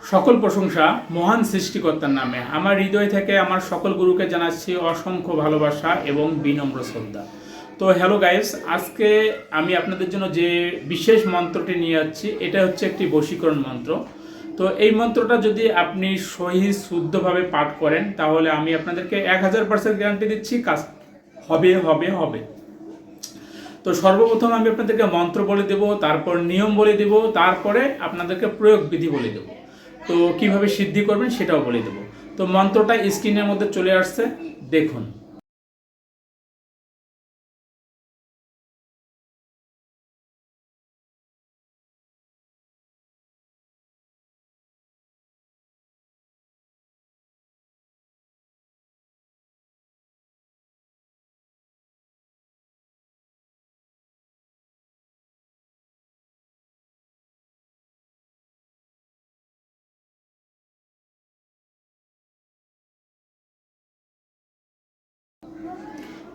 সকল প্রশংসা মহান সৃষ্টিকর্তার নামে। আমার হৃদয় থেকে আমার সকল গুরুকে জানাচ্ছি অসংখ্য ভালোবাসা এবং বিনম্র শ্রদ্ধা। তো হ্যালো গাইস, আজকে আমি আপনাদের জন্য যে বিশেষ মন্ত্রটি নিয়ে যাচ্ছি এটা হচ্ছে একটি বশীকরণ মন্ত্র। তো এই মন্ত্রটা যদি আপনি সহি শুদ্ধভাবে পাঠ করেন তাহলে আমি আপনাদেরকে 1000% গ্যারান্টি দিচ্ছি কাজ হবে হবে হবে। তো সর্বপ্রথম আমি আপনাদেরকে মন্ত্র বলে দেব, তারপর নিয়ম বলে দেব, তারপরে আপনাদেরকে প্রয়োগ বিধি বলে দেব। তো কিভাবে সিদ্ধি করবেন সেটাও বলে দেব। তো মন্ত্রটা স্ক্রিনের মধ্যে চলে আসছে, দেখুন।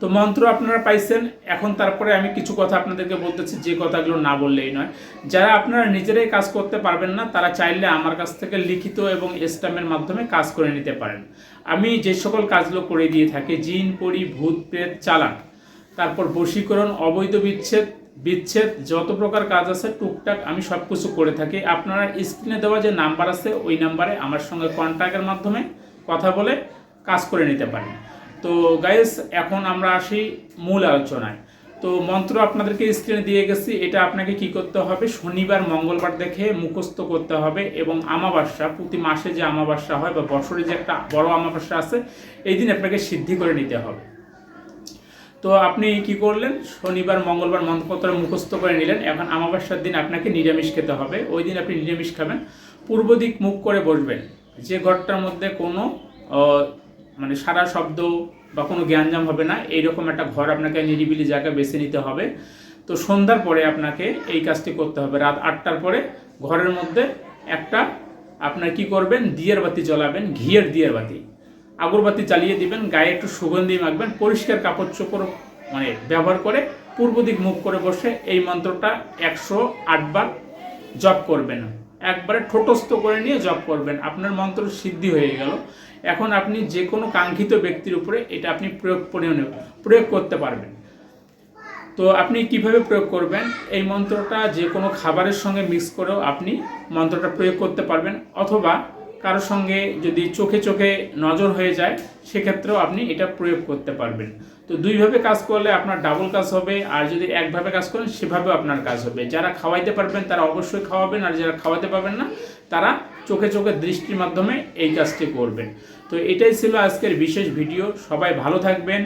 তো মন্ত্র আপনারা পাইছেন। এখন তারপরে আমি কিছু কথা আপনাদেরকে বলতেছি, যে কথাগুলো না বললেই নয়। যারা আপনারা নিজেরাই কাজ করতে পারবেন না তারা চাইলে আমার কাছ থেকে লিখিত এবং স্ট্যাম্পের মাধ্যমে কাজ করে নিতে পারেন। আমি যে সকল কাজগুলো করে দিয়ে থাকি, জিন পরি, ভূত প্রেত, চালান, তারপর বশীকরণ, অবৈধ বিচ্ছেদ, বিচ্ছেদ, যত প্রকার কাজ আছে টুকটাক আমি সব কিছু করে থাকি। আপনারা স্ক্রিনে দেওয়া যে নাম্বার আছে ওই নাম্বারে আমার সঙ্গে কন্ট্যাক্টের মাধ্যমে কথা বলে কাজ করে নিতে পারেন। তো গাইস, এখন আমরা আসি মূল আলোচনায়। তো মন্ত্র আপনাদেরকে স্ক্রিনে দিয়ে গেছি। এটা আপনাকে কি করতে হবে, শনিবার মঙ্গলবার দেখে মুখস্থ করতে হবে এবং আমাবস্যা, প্রতি মাসে যে আমাবস্যা হয় বা বছরে যে একটা বড় আমাবস্যা আছে এই দিন আপনাকে সিদ্ধি করে নিতে হবে। তো আপনি কি করলেন, শনিবার মঙ্গলবার মন্ত্রপত্র মুখস্থ করে নিলেন। এখন আমাবস্যার দিন আপনাকে নিরামিষ খেতে হবে। ওই দিন আপনি নিরামিষ খাবেন, পূর্ব দিক মুখ করে বসবেন। যে ঘরটার মধ্যে কোনো মানে সারা শব্দ বা কোনো জ্ঞানজাম হবে না, এইরকম একটা ঘর আপনাকে নিরিবিলি জায়গা বেছে নিতে হবে। তো সন্ধ্যার পরে আপনাকে এই কাজটি করতে হবে। রাত 8টার পরে ঘরের মধ্যে একটা আপনার কি করবেন, দিয়ের বাতি জ্বলাবেন, ঘিয়ের দিয়ের বাতি, আগরবাতি জ্বালিয়ে দিবেন, গায়ে একটু সুগন্ধি মাখবেন, পরিষ্কার কাপড় চোপড় মানে ব্যবহার করে পূর্ব দিক মুখ করে বসে এই মন্ত্রটা 108 বার জপ করবেন। একবারে ঠোঁটস্থ করে নিয়ে জপ করবেন, আপনার মন্ত্র সিদ্ধি হয়ে গেল। এখন আপনি যে কোনো কাঙ্ক্ষিত ব্যক্তির উপরে এটা আপনি প্রয়োগ করতে পারবেন। তো আপনি কিভাবে প্রয়োগ করবেন, এই মন্ত্রটা যে কোনো খাবারের সঙ্গে মিক্স করেও আপনি মন্ত্রটা প্রয়োগ করতে পারবেন, অথবা কারোর সঙ্গে যদি চোখে চোখে নজর হয়ে যায় সেক্ষেত্রেও আপনি এটা প্রয়োগ করতে পারবেন। তো দুইভাবে কাজ করলে আপনার ডাবল কাজ হবে, আর যদি একভাবে কাজ করেন সেভাবেও আপনার কাজ হবে। যারা খাওয়াইতে পারবেন তারা অবশ্যই খাওয়াবেন, আর যারা খাওয়াতে পারবেন না তারা চোখে চোখে দৃষ্টির মাধ্যমে এই কাজটি করবেন। তো এটাই ছিল আজকের বিশেষ ভিডিও। সবাই ভালো থাকবেন।